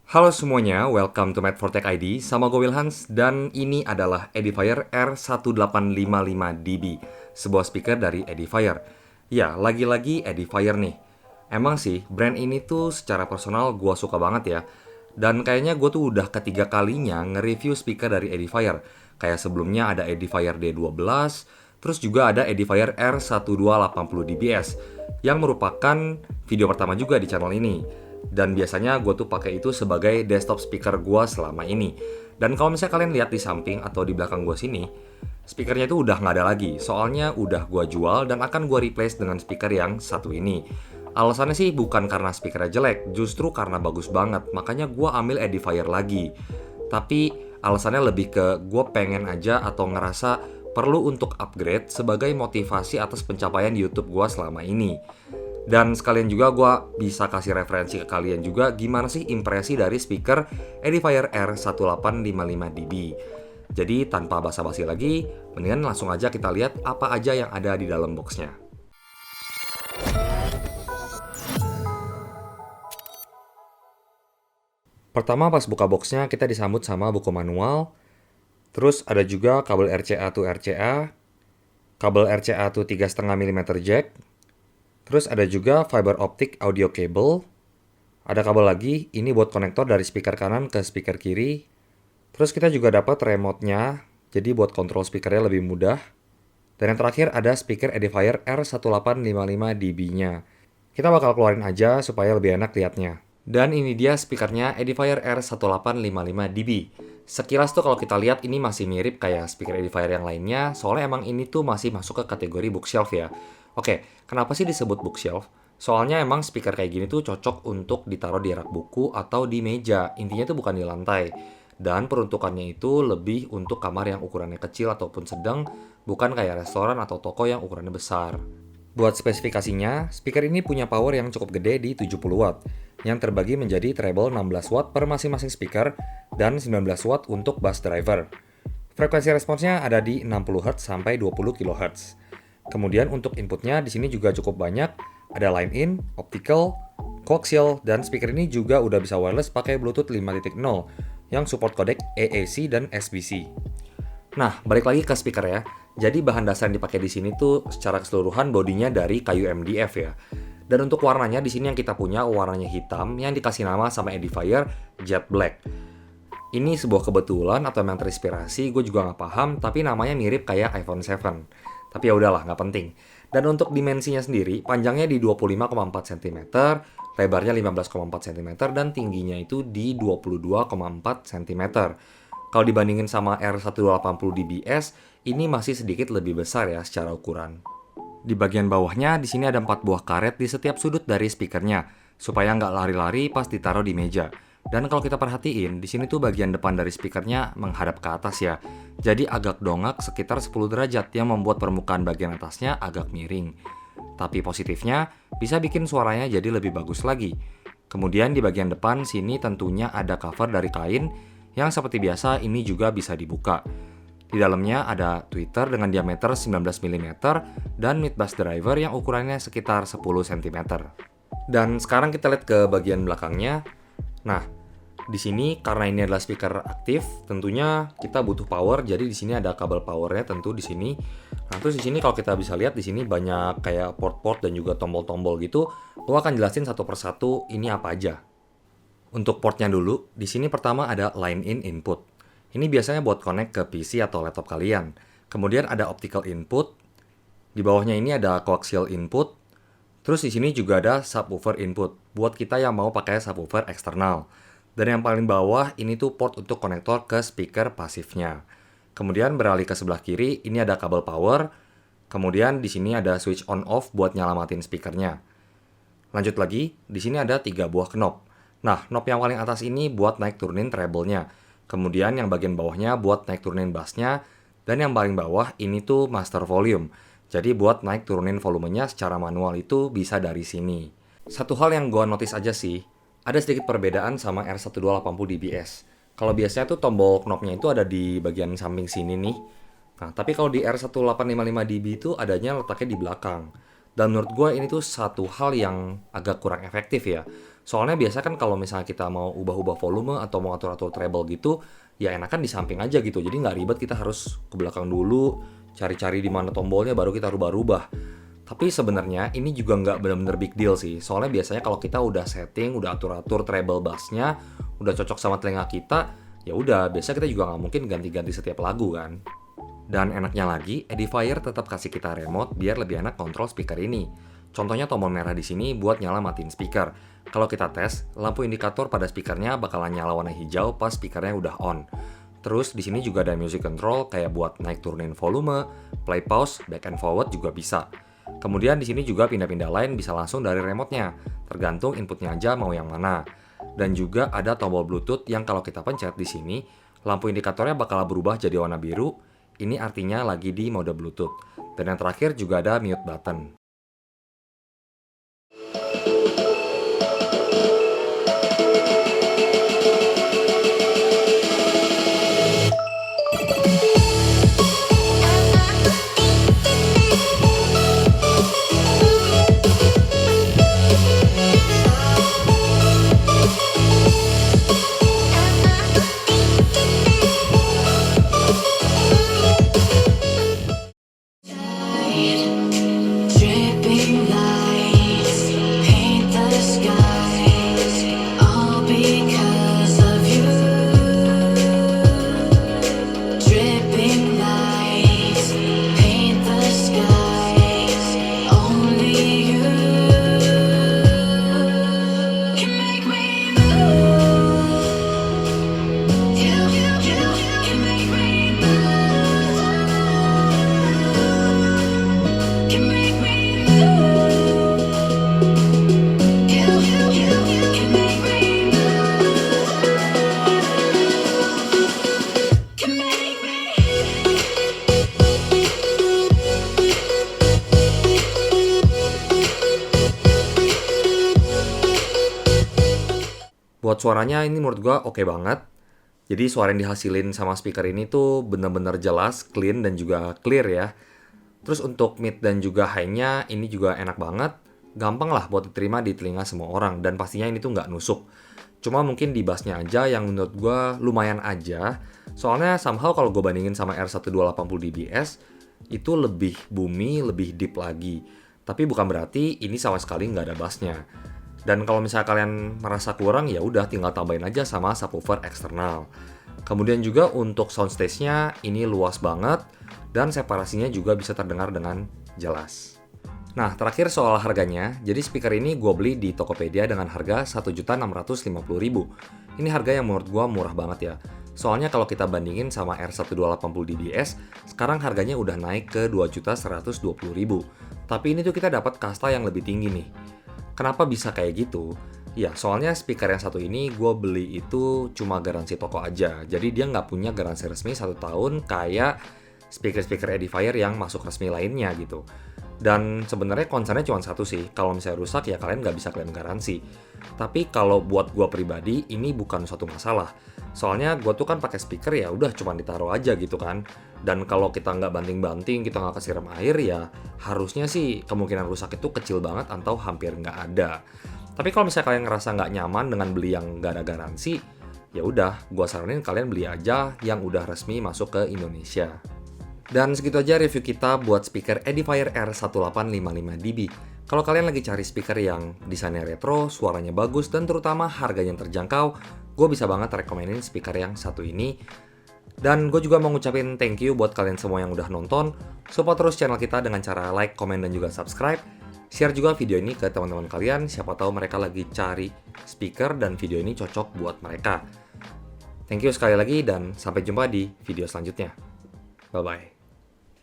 Halo semuanya, welcome to Mad for Tech ID, sama gue Wilhans, dan ini adalah Edifier R1855DB, sebuah speaker dari Edifier. Ya, lagi-lagi Edifier nih. Emang sih, brand ini tuh secara personal gue suka banget ya. Dan kayaknya gue tuh udah ketiga kalinya nge-review speaker dari Edifier. Kayak sebelumnya ada Edifier D12, terus juga ada Edifier R1280DBS, yang merupakan video pertama juga di channel ini. Dan biasanya gue tuh pakai itu sebagai desktop speaker gue selama ini. Dan kalau misalnya kalian lihat di samping atau di belakang gue sini, speakernya itu udah nggak ada lagi. Soalnya udah gue jual dan akan gue replace dengan speaker yang satu ini. Alasannya sih bukan karena speakernya jelek, justru karena bagus banget. Makanya gue ambil Edifier lagi. Tapi alasannya lebih ke gue pengen aja atau ngerasa perlu untuk upgrade sebagai motivasi atas pencapaian YouTube gue selama ini. Dan sekalian juga gue bisa kasih referensi ke kalian juga gimana sih impresi dari speaker Edifier R1855DB. Jadi tanpa basa-basi lagi, mendingan langsung aja kita lihat apa aja yang ada di dalam boxnya. Pertama pas buka boxnya kita disambut sama buku manual. Terus ada juga kabel RCA to RCA, kabel RCA to 3,5 mm jack. Terus ada juga fiber optic audio cable. Ada kabel lagi, ini buat konektor dari speaker kanan ke speaker kiri. Terus kita juga dapat remote-nya, jadi buat kontrol speakernya lebih mudah. Dan yang terakhir ada speaker Edifier R1855DB-nya. Kita bakal keluarin aja supaya lebih enak liatnya. Dan ini dia speakernya Edifier R1855DB. Sekilas tuh kalau kita lihat ini masih mirip kayak speaker Edifier yang lainnya, soalnya emang ini tuh masih masuk ke kategori bookshelf ya. Oke, kenapa sih disebut bookshelf? Soalnya emang speaker kayak gini tuh cocok untuk ditaruh di rak buku atau di meja. Intinya tuh bukan di lantai. Dan peruntukannya itu lebih untuk kamar yang ukurannya kecil ataupun sedang, bukan kayak restoran atau toko yang ukurannya besar. Buat spesifikasinya, speaker ini punya power yang cukup gede di 70 watt, yang terbagi menjadi treble 16 watt per masing-masing speaker dan 19 watt untuk bass driver. Frekuensi responsnya ada di 60 Hz sampai 20 kHz. Kemudian untuk inputnya di sini juga cukup banyak, ada line in, optical, coaxial, dan speaker ini juga udah bisa wireless pakai Bluetooth 5.0 yang support codec AAC dan SBC. Nah, balik lagi ke speaker ya. Jadi bahan dasar yang dipakai di sini tuh secara keseluruhan bodinya dari kayu MDF ya. Dan untuk warnanya di sini yang kita punya warnanya hitam yang dikasih nama sama Edifier Jet Black. Ini sebuah kebetulan atau memang terinspirasi, gue juga nggak paham, tapi namanya mirip kayak iPhone 7. Tapi ya udahlah, nggak penting. Dan untuk dimensinya sendiri, panjangnya di 25,4 cm, lebarnya 15,4 cm, dan tingginya itu di 22,4 cm. Kalau dibandingin sama R1280DBS, ini masih sedikit lebih besar ya secara ukuran. Di bagian bawahnya, di sini ada 4 buah karet di setiap sudut dari speakernya, supaya nggak lari-lari pas ditaruh di meja. Dan kalau kita perhatiin, di sini tuh bagian depan dari speakernya menghadap ke atas ya. Jadi agak dongak sekitar 10 derajat yang membuat permukaan bagian atasnya agak miring. Tapi positifnya, bisa bikin suaranya jadi lebih bagus lagi. Kemudian di bagian depan sini tentunya ada cover dari kain, yang seperti biasa ini juga bisa dibuka. Di dalamnya ada tweeter dengan diameter 19 mm dan mid bass driver yang ukurannya sekitar 10 cm. Dan sekarang kita lihat ke bagian belakangnya. Nah, di sini karena ini adalah speaker aktif, tentunya kita butuh power. Jadi di sini ada kabel powernya tentu di sini. Nah, terus di sini kalau kita bisa lihat di sini banyak kayak port-port dan juga tombol-tombol gitu. Gua akan jelasin satu persatu ini apa aja. Untuk portnya dulu, di sini pertama ada line in input. Ini biasanya buat connect ke PC atau laptop kalian. Kemudian ada optical input. Di bawahnya ini ada coaxial input. Terus di sini juga ada subwoofer input buat kita yang mau pakai subwoofer eksternal. Dan yang paling bawah ini tuh port untuk konektor ke speaker pasifnya. Kemudian beralih ke sebelah kiri, ini ada kabel power. Kemudian di sini ada switch on off buat nyelamatin speakernya. Lanjut lagi, di sini ada 3 buah knob. Nah, knob yang paling atas ini buat naik turunin treble-nya. Kemudian yang bagian bawahnya buat naik turunin bass-nya. Dan yang paling bawah ini tuh master volume. Jadi buat naik turunin volumenya secara manual itu bisa dari sini. Satu hal yang gue notice aja sih, ada sedikit perbedaan sama R1280DBS. Kalau biasanya tuh tombol knobnya itu ada di bagian samping sini nih. Nah, tapi kalau di R1855DB itu adanya letaknya di belakang. Dan menurut gue ini tuh satu hal yang agak kurang efektif ya. Soalnya biasa kan kalau misalnya kita mau ubah-ubah volume atau mau atur-atur treble gitu, ya enakan di samping aja gitu. Jadi nggak ribet kita harus ke belakang dulu, cari-cari di mana tombolnya baru kita rubah-rubah. Tapi sebenarnya ini juga nggak benar-benar big deal sih. Soalnya biasanya kalau kita udah setting, udah atur-atur treble bassnya, udah cocok sama telinga kita, ya udah, biasa kita juga nggak mungkin ganti-ganti setiap lagu kan. Dan enaknya lagi, Edifier tetap kasih kita remote biar lebih enak kontrol speaker ini. Contohnya tombol merah di sini buat nyala matiin speaker. Kalau kita tes, lampu indikator pada speakernya bakalan nyala warna hijau pas speakernya udah on. Terus di sini juga ada music control kayak buat naik turunin volume, play pause, back and forward juga bisa. Kemudian di sini juga pindah-pindah line bisa langsung dari remote-nya, tergantung inputnya aja mau yang mana. Dan juga ada tombol Bluetooth yang kalau kita pencet di sini, lampu indikatornya bakal berubah jadi warna biru. Ini artinya lagi di mode Bluetooth. Dan yang terakhir juga ada mute button. Dripping lights paint the skies, all because of you. Dripping lights paint the skies, only you can make me move. You can make me move. Can make me move. You can make me move. Can make me. Buat suaranya ini menurut gua oke banget. Jadi suara yang dihasilin sama speaker ini tuh bener-bener jelas, clean, dan juga clear ya. Terus untuk mid dan juga high-nya ini juga enak banget. Gampang lah buat diterima di telinga semua orang. Dan pastinya ini tuh nggak nusuk. Cuma mungkin di bass-nya aja yang menurut gue lumayan aja. Soalnya somehow kalau gue bandingin sama R1280 dBs, itu lebih boomy, lebih deep lagi. Tapi bukan berarti ini sama sekali nggak ada bass-nya. Dan kalau misalnya kalian merasa kurang, ya udah tinggal tambahin aja sama subwoofer eksternal. Kemudian juga untuk soundstage-nya ini luas banget dan separasinya juga bisa terdengar dengan jelas. Nah, terakhir soal harganya. Jadi speaker ini gue beli di Tokopedia dengan harga Rp1.650.000. Ini harga yang menurut gue murah banget ya. Soalnya kalau kita bandingin sama R1280 dBs, sekarang harganya udah naik ke Rp2.120.000. Tapi ini tuh kita dapat kasta yang lebih tinggi nih. Kenapa bisa kayak gitu? Ya, soalnya speaker yang satu ini gue beli itu cuma garansi toko aja. Jadi dia nggak punya garansi resmi 1 tahun kayak speaker-speaker Edifier yang masuk resmi lainnya gitu. Dan sebenarnya concernnya cuma satu sih, kalau misalnya rusak ya kalian nggak bisa klaim garansi. Tapi kalau buat gue pribadi ini bukan suatu masalah. Soalnya gue tuh kan pakai speaker ya udah cuma ditaruh aja gitu kan. Dan kalau kita nggak banting-banting, kita nggak kesiram air ya harusnya sih kemungkinan rusak itu kecil banget atau hampir nggak ada. Tapi kalau misalnya kalian ngerasa nggak nyaman dengan beli yang nggak ada garansi, ya udah, gue saranin kalian beli aja yang udah resmi masuk ke Indonesia. Dan segitu aja review kita buat speaker Edifier R1855dB. Kalau kalian lagi cari speaker yang desainnya retro, suaranya bagus, dan terutama harganya terjangkau, gue bisa banget rekomenin speaker yang satu ini. Dan gue juga mau ngucapin thank you buat kalian semua yang udah nonton. Support terus channel kita dengan cara like, komen, dan juga subscribe. Share juga video ini ke teman-teman kalian, siapa tahu mereka lagi cari speaker dan video ini cocok buat mereka. Thank you sekali lagi dan sampai jumpa di video selanjutnya. Bye-bye.